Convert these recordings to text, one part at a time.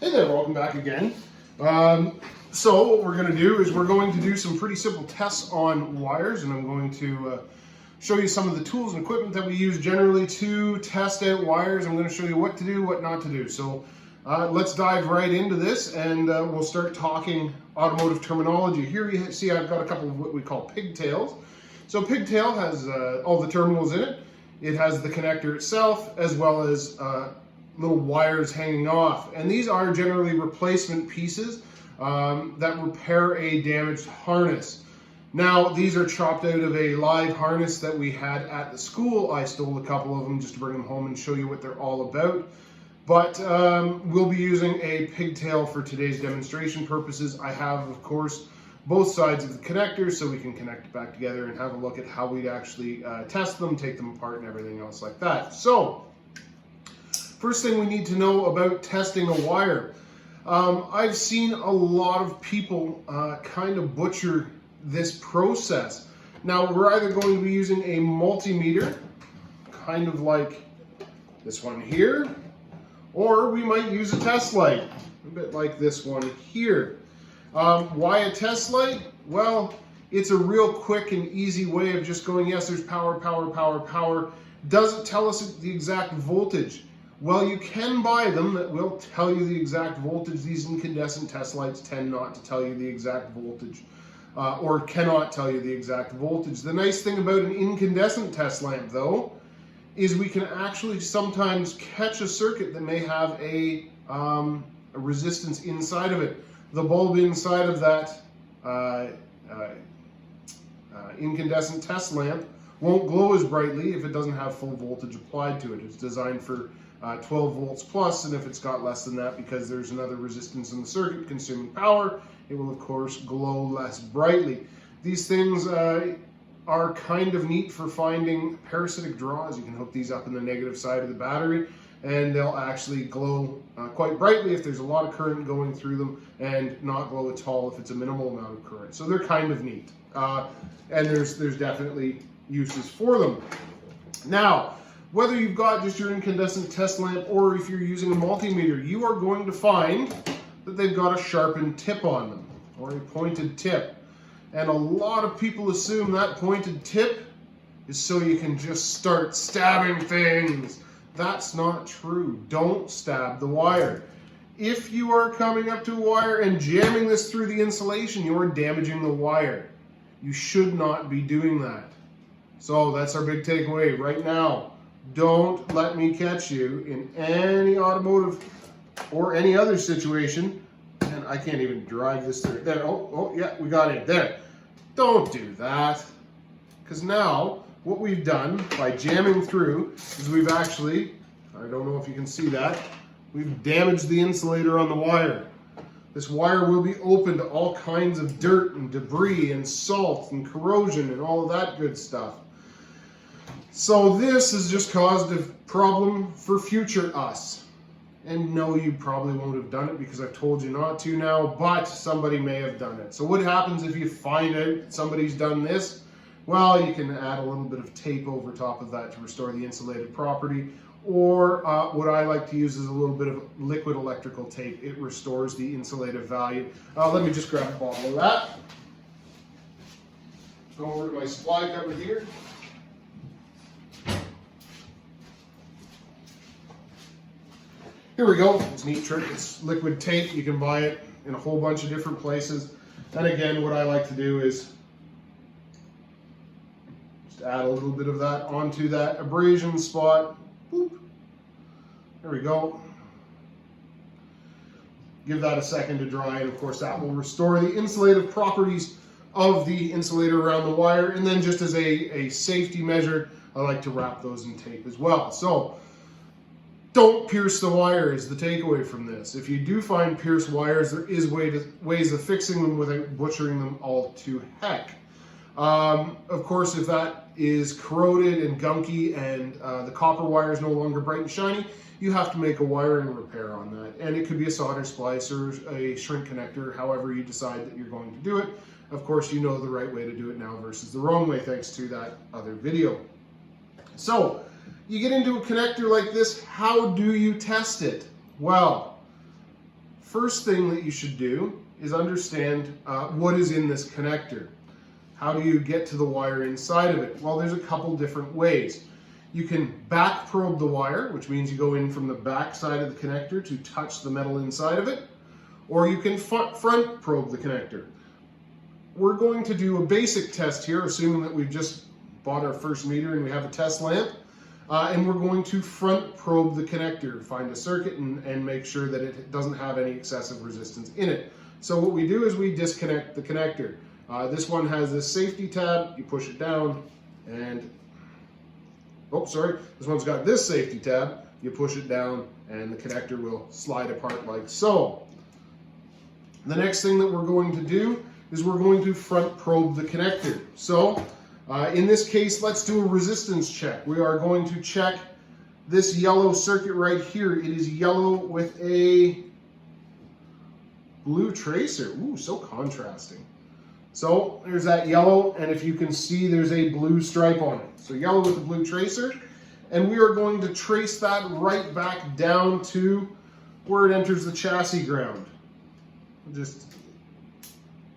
Hey there, welcome back again. So what we're going to do is we're going to do some pretty simple tests on wires, and I'm going to show you some of the tools and equipment that we use generally to test out wires. I'm going to show you what to do, what not to do. So let's dive right into this, and we'll start talking automotive terminology. Here you see I've got a couple of what we call pigtails. So pigtail has all the terminals in it. It has the connector itself, as well as little wires hanging off, and these are generally replacement pieces that repair a damaged harness. Now these are chopped out of a live harness that we had at the school. I stole a couple of them just to bring them home and show you what they're all about, but we'll be using a pigtail for today's demonstration purposes. I have, of course, both sides of the connectors so we can connect it back together and have a look at how we'd actually test them, take them apart, and everything else like that. So first thing we need to know about testing a wire. I've seen a lot of people kind of butcher this process. Now we're either going to be using a multimeter, kind of like this one here, or we might use a test light, a bit like this one here. Why a test light? Well, it's a real quick and easy way of just going, yes, there's power, power, power, power. Doesn't tell us the exact voltage. Well, you can buy them that will tell you the exact voltage. These incandescent test lights tend not to tell you the exact voltage, or cannot tell you the exact voltage. The nice thing about an incandescent test lamp, though, is we can actually sometimes catch a circuit that may have a resistance inside of it. The bulb inside of that incandescent test lamp won't glow as brightly if it doesn't have full voltage applied to it. It's designed for 12 volts plus, and if it's got less than that, because there's another resistance in the circuit consuming power, it will of course glow less brightly. These things are kind of neat for finding parasitic draws. You can hook these up in the negative side of the battery, and they'll actually glow quite brightly if there's a lot of current going through them, and not glow at all if it's a minimal amount of current. So they're kind of neat, and there's definitely uses for them. Now, whether you've got just your incandescent test lamp or if you're using a multimeter, you are going to find that they've got a sharpened tip on them, or a pointed tip. And a lot of people assume that pointed tip is so you can just start stabbing things. That's not true. Don't stab the wire. If you are coming up to a wire and jamming this through the insulation, you are damaging the wire. You should not be doing that. So that's our big takeaway right now. Don't let me catch you in any automotive or any other situation. And I can't even drive this through. There, oh yeah, we got it there. Don't do that. Because now what we've done by jamming through is we've actually, I don't know if you can see that, we've damaged the insulator on the wire. This wire will be open to all kinds of dirt and debris and salt and corrosion and all of that good stuff. So this has just caused a problem for future us. And no, you probably won't have done it because I've told you not to now, but somebody may have done it. So what happens if you find out somebody's done this? Well, you can add a little bit of tape over top of that to restore the insulated property. Or what I like to use is a little bit of liquid electrical tape. It restores the insulative value. Let me just grab a bottle of that. Go over to my supply cupboard here. Here we go. It's a neat trick. It's liquid tape. You can buy it in a whole bunch of different places. And again, what I like to do is just add a little bit of that onto that abrasion spot. Boop. There we go. Give that a second to dry, and of course that will restore the insulative properties of the insulator around the wire. And then just as a safety measure, I like to wrap those in tape as well. So don't pierce the wire is the takeaway from this. If you do find pierced wires, there is ways of fixing them without butchering them all to heck. Of course, if that is corroded and gunky and the copper wire is no longer bright and shiny, you have to make a wiring repair on that. And it could be a solder splice or a shrink connector, however you decide that you're going to do it. Of course, you know the right way to do it now versus the wrong way, thanks to that other video. So, you get into a connector like this, how do you test it? Well, first thing that you should do is understand what is in this connector. How do you get to the wire inside of it? Well, there's a couple different ways. You can back probe the wire, which means you go in from the back side of the connector to touch the metal inside of it, or you can front probe the connector. We're going to do a basic test here, assuming that we've just bought our first meter and we have a test lamp, and we're going to front probe the connector, find a circuit and make sure that it doesn't have any excessive resistance in it. So what we do is we disconnect the connector. This one has this safety tab, you push it down, and this one's got this safety tab, you push it down and the connector will slide apart like so. The next thing that we're going to do is we're going to front probe the connector. So in this case, let's do a resistance check. We are going to check this yellow circuit right here. It is yellow with a blue tracer. Ooh, so contrasting. So there's that yellow, and if you can see, there's a blue stripe on it. So yellow with a blue tracer, and we are going to trace that right back down to where it enters the chassis ground. We'll just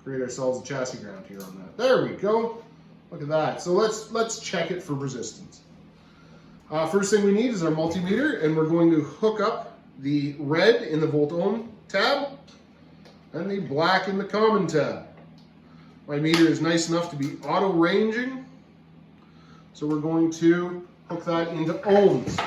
create ourselves a chassis ground here on that. There we go. Look at that. So let's check it for resistance. First thing we need is our multimeter, and we're going to hook up the red in the volt ohm tab and the black in the common tab. My meter is nice enough to be auto ranging, so we're going to hook that into ohms.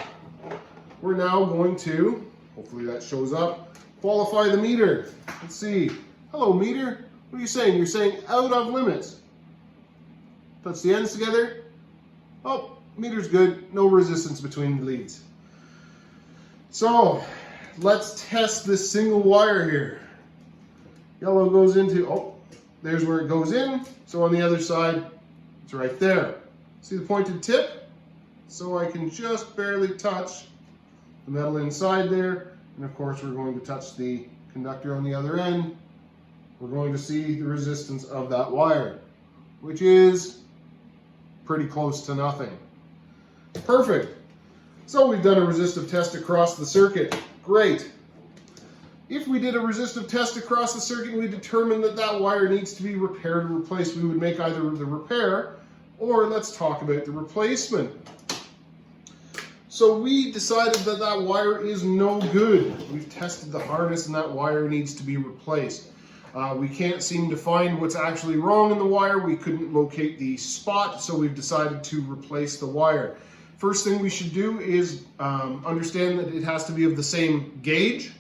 We're now going to, hopefully that shows up, qualify the meter. Let's see. Hello meter, what are you saying? You're saying out of limits. Touch the ends together. Oh, meter's good, no resistance between the leads. So let's test this single wire here. Yellow goes into, oh, there's where it goes in. So on the other side, it's right there. See the pointed tip? So I can just barely touch the metal inside there. And of course, we're going to touch the conductor on the other end. We're going to see the resistance of that wire, which is pretty close to nothing. Perfect. So we've done a resistive test across the circuit. Great. If we did a resistive test across the circuit and we determined that that wire needs to be repaired or replaced, we would make either the repair or let's talk about the replacement. So we decided that that wire is no good. We've tested the harness and that wire needs to be replaced. We can't seem to find what's actually wrong in the wire. We couldn't locate the spot, so we've decided to replace the wire. First thing we should do is understand that it has to be of the same gauge.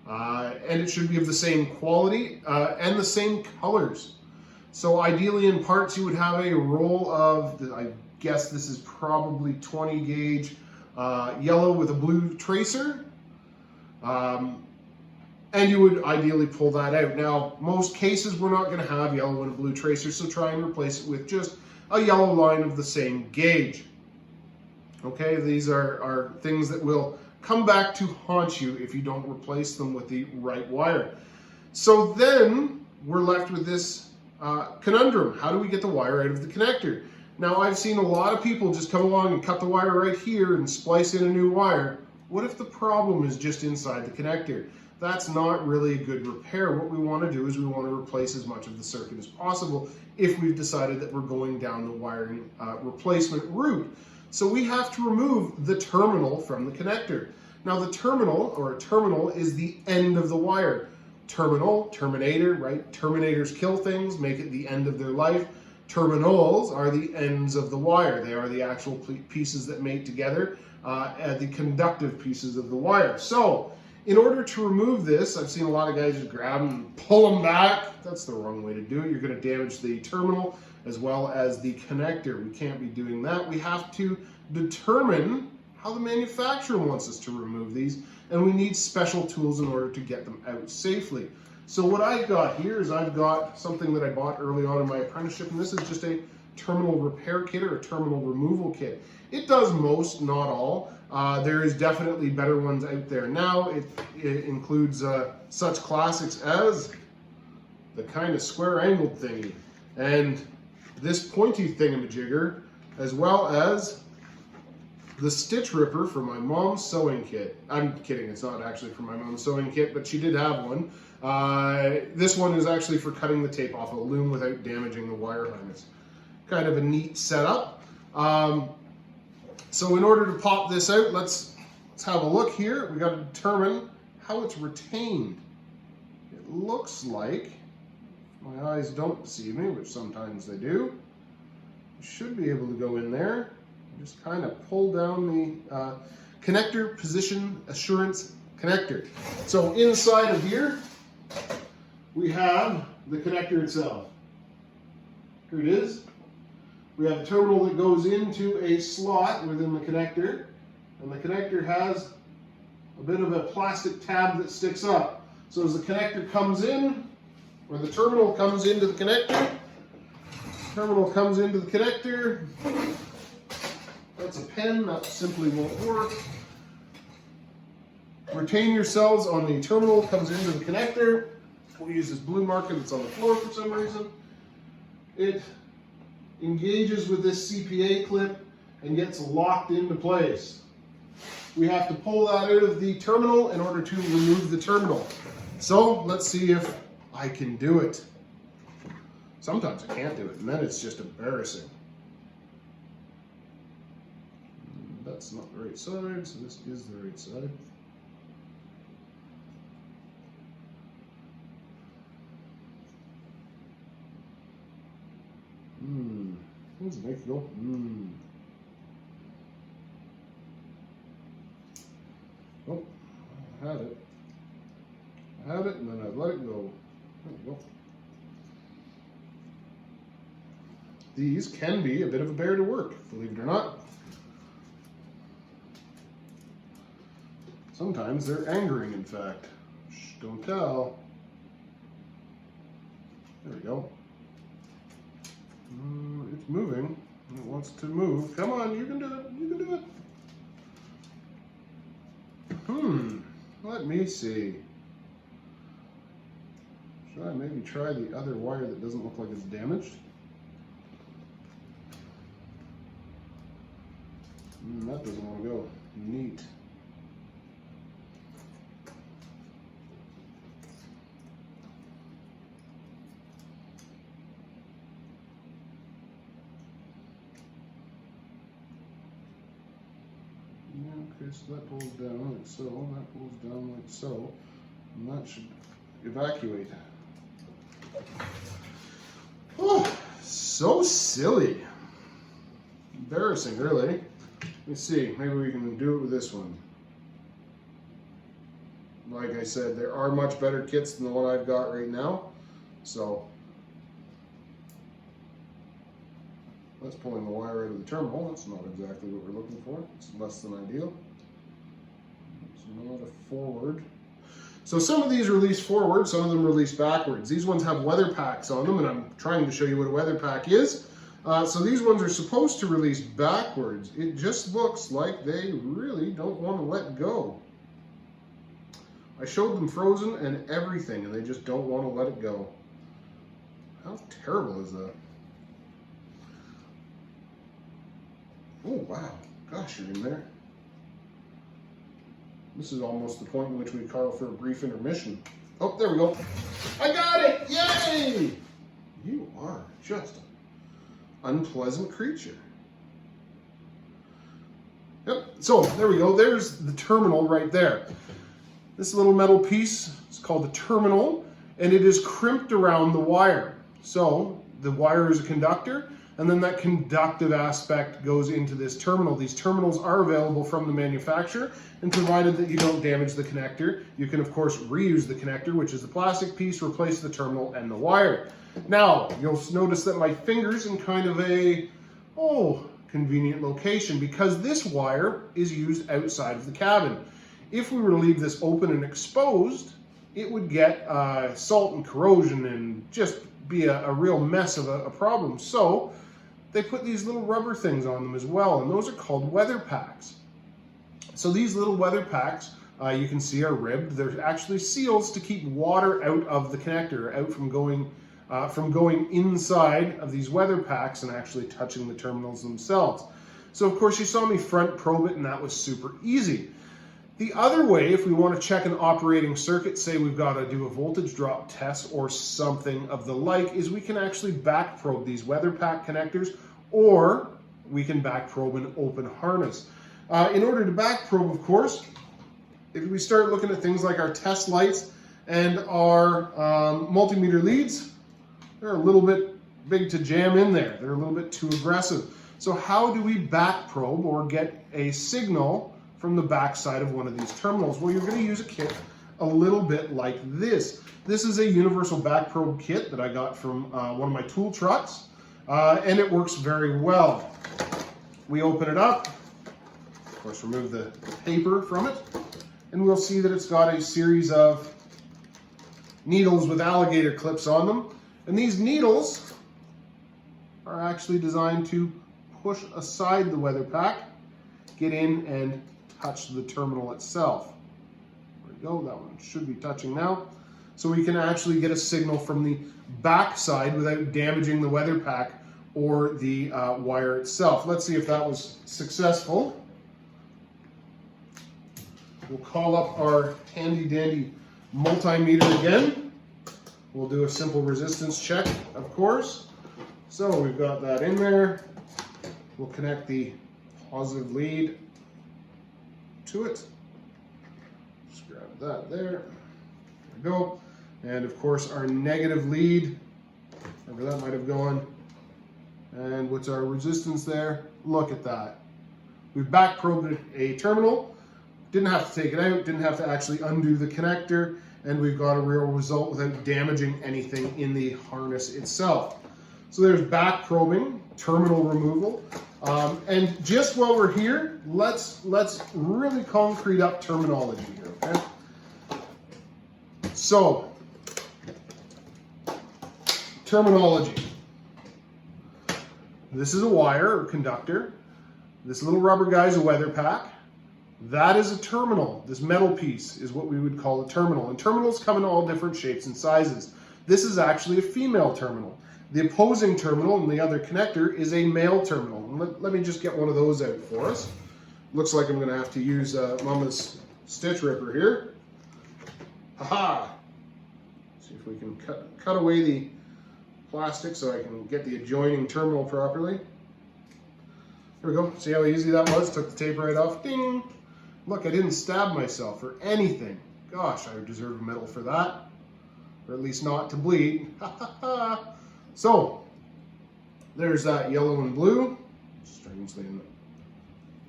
And it should be of the same quality and the same colors. So ideally in parts you would have a roll of, I guess this is probably 20 gauge yellow with a blue tracer. And you would ideally pull that out. Now most cases we're not going to have yellow and a blue tracer, so try and replace it with just a yellow line of the same gauge. Okay, these are things that will come back to haunt you if you don't replace them with the right wire. So then we're left with this conundrum. How do we get the wire out of the connector? Now I've seen a lot of people just come along and cut the wire right here and splice in a new wire. What if the problem is just inside the connector? That's not really a good repair. What we want to do is we want to replace as much of the circuit as possible if we've decided that we're going down the wiring replacement route. So we have to remove the terminal from the connector. Now the terminal, or a terminal, is the end of the wire. Terminal, terminator, right? Terminators kill things, make it the end of their life. Terminals are the ends of the wire. They are the actual pieces that mate together, the conductive pieces of the wire. So in order to remove this, I've seen a lot of guys just grab them and pull them back. That's the wrong way to do it. You're going to damage the terminal as well as the connector. We can't be doing that. We have to determine how the manufacturer wants us to remove these, and we need special tools in order to get them out safely. So what I've got here is I've got something that I bought early on in my apprenticeship, and this is just a terminal repair kit or a terminal removal kit. It does most, not all. There is definitely better ones out there now. It includes such classics as the kind of square angled thingy and this pointy thingamajigger, as well as the stitch ripper for my mom's sewing kit. I'm kidding, it's not actually for my mom's sewing kit, but she did have one. This one is actually for cutting the tape off a loom without damaging the wire harness. Kind of a neat setup. So in order to pop this out, let's have a look here. We got to determine how it's retained. It looks like, my eyes don't deceive me, which sometimes they do, you should be able to go in there and just kind of pull down the connector position assurance connector. So inside of here, we have the connector itself. Here it is. We have a terminal that goes into a slot within the connector, and the connector has a bit of a plastic tab that sticks up. So as the connector comes in, or the terminal comes into the connector, that's a pen, that simply won't work. Retain yourselves on the terminal, comes into the connector. We'll use this blue marker that's on the floor for some reason. It engages with this CPA clip and gets locked into place. We have to pull that out of the terminal in order to remove the terminal. So let's see if I can do it. Sometimes I can't do it, and then it's just embarrassing. That's not the right side, so this is the right side. Does it make it go? Oh, I had it. And then I let it go. There we go. These can be a bit of a bear to work, believe it or not. Sometimes they're angering, in fact. Shh, don't tell. There we go. It's moving. It wants to move. Come on, you can do it. You can do it. Let me see. Should I maybe try the other wire that doesn't look like it's damaged? That doesn't want to go. Neat. Okay, so that pulls down like so, that pulls down like so, and that should evacuate. Oh, so silly. Embarrassing, really. Let me see, maybe we can do it with this one. Like I said, there are much better kits than the one I've got right now, so that's pulling the wire out of the terminal. That's not exactly what we're looking for. It's less than ideal. It's not a forward. So some of these release forward, some of them release backwards. These ones have weather packs on them, and I'm trying to show you what a weather pack is. So these ones are supposed to release backwards. It just looks like they really don't want to let go. I showed them frozen and everything, and they just don't want to let it go. How terrible is that? Oh, wow. Gosh, you're in there. This is almost the point in which we call for a brief intermission. Oh, there we go. I got it! Yay! You are just an unpleasant creature. Yep, so there we go. There's the terminal right there. This little metal piece is called the terminal, and it is crimped around the wire. So the wire is a conductor, and then that conductive aspect goes into this terminal. These terminals are available from the manufacturer, and provided that you don't damage the connector, you can of course reuse the connector, which is the plastic piece, replace the terminal and the wire. Now, you'll notice that my finger's in kind of a, convenient location, because this wire is used outside of the cabin. If we were to leave this open and exposed, it would get salt and corrosion and just be a real mess of a problem. So they put these little rubber things on them as well, and those are called weather packs. So these little weather packs, you can see, are ribbed. They're actually seals to keep water out of the connector, out from going inside of these weather packs and actually touching the terminals themselves. So of course you saw me front probe it, and that was super easy. The other way, if we want to check an operating circuit, say we've got to do a voltage drop test or something of the like, is we can actually back probe these weather pack connectors, or we can back probe an open harness. In order to back probe, of course, if we start looking at things like our test lights and our multimeter leads, they're a little bit big to jam in there. They're a little bit too aggressive. So how do we back probe or get a signal from the back side of one of these terminals? Well, you're going to use a kit a little bit like this. This is a universal back probe kit that I got from one of my tool trucks, and it works very well. We open it up, of course remove the paper from it, and we'll see that it's got a series of needles with alligator clips on them. And these needles are actually designed to push aside the weather pack, get in and touch the terminal itself. There we go, that one should be touching now. So we can actually get a signal from the back side without damaging the weather pack or the wire itself. Let's see if that was successful. We'll call up our handy dandy multimeter again. We'll do a simple resistance check, of course. So we've got that in there. We'll connect the positive lead to it. Just grab that there. There we go. And of course our negative lead, wherever that might have gone. And what's our resistance there? Look at that. We've back probed a terminal. Didn't have to take it out, didn't have to actually undo the connector, and we've got a real result without damaging anything in the harness itself. So there's back probing, terminal removal, and just while we're here, let's really concrete up terminology here, okay? So, terminology. This is a wire or conductor. This little rubber guy is a weather pack. That is a terminal. This metal piece is what we would call a terminal. And terminals come in all different shapes and sizes. This is actually a female terminal. The opposing terminal and the other connector is a male terminal. And let me just get one of those out for us. Looks like I'm going to have to use Mama's stitch ripper here. Haha! See if we can cut away the plastic so I can get the adjoining terminal properly. There we go. See how easy that was? Took the tape right off. Ding! Look, I didn't stab myself or anything. Gosh, I deserve a medal for that. Or at least not to bleed. So, there's that yellow and blue. Strangely in the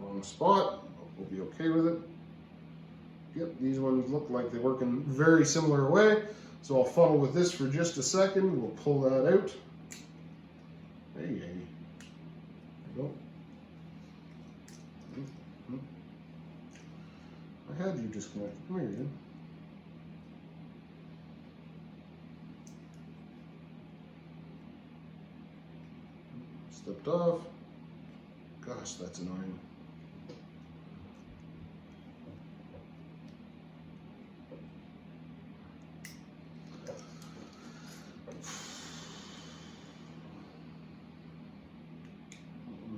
wrong spot. We'll be okay with it. Yep, these ones look like they work in very similar way. So I'll fuddle with this for just a second. We'll pull that out. Hey, hey. There we go. I had you disconnected. Come here, dude. Slipped off. Gosh, that's annoying.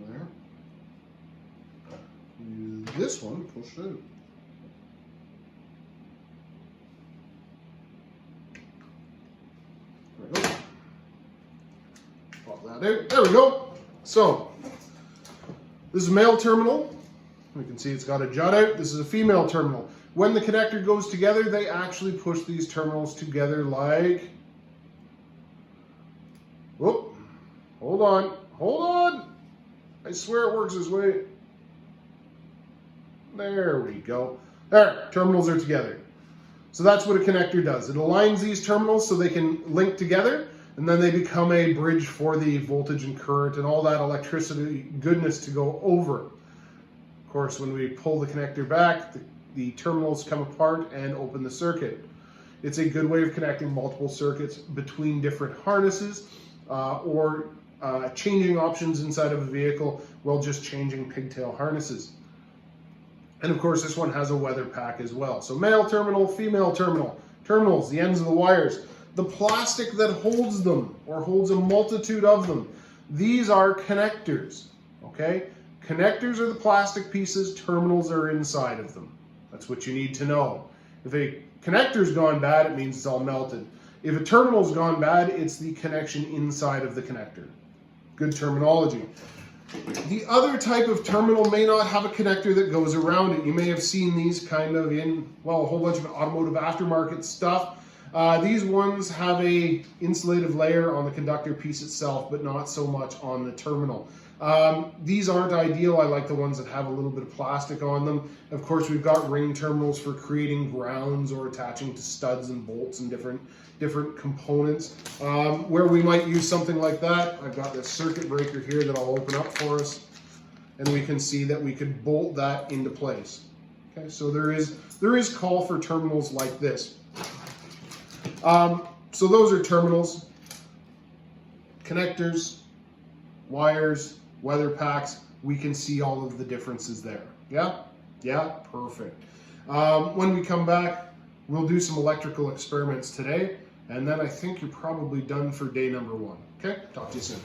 There. This one push out. There we go. Pop that out. There we go. So, this is a male terminal. We can see it's got a jut out. This is a female terminal. When the connector goes together, they actually push these terminals together like... Whoop. Hold on. Hold on. I swear it works this way. There we go. There, terminals are together. So that's what a connector does. It aligns these terminals so they can link together, and then they become a bridge for the voltage and current and all that electricity goodness to go over. Of course, when we pull the connector back, the terminals come apart and open the circuit. It's a good way of connecting multiple circuits between different harnesses or changing options inside of a vehicle while just changing pigtail harnesses. And of course, this one has a weather pack as well. So male terminal, female terminal, terminals, the ends of the wires, the plastic that holds them or holds a multitude of them. These are connectors, okay? Connectors are the plastic pieces, terminals are inside of them. That's what you need to know. If a connector's gone bad, it means it's all melted. If a terminal's gone bad, it's the connection inside of the connector. Good terminology. The other type of terminal may not have a connector that goes around it. You may have seen these kind of in, well, a whole bunch of automotive aftermarket stuff. These ones have a insulative layer on the conductor piece itself, but not so much on the terminal. These aren't ideal. I like the ones that have a little bit of plastic on them. Of course, we've got ring terminals for creating grounds or attaching to studs and bolts and different components. Where we might use something like that, I've got this circuit breaker here that I'll open up for us, and we can see that we could bolt that into place. Okay, so there is call for terminals like this. So those are terminals, connectors, wires, weather packs. We can see all of the differences there. Yeah? Yeah? Perfect. When we come back, we'll do some electrical experiments today, and then I think you're probably done for day number 1. Okay? Talk to you soon.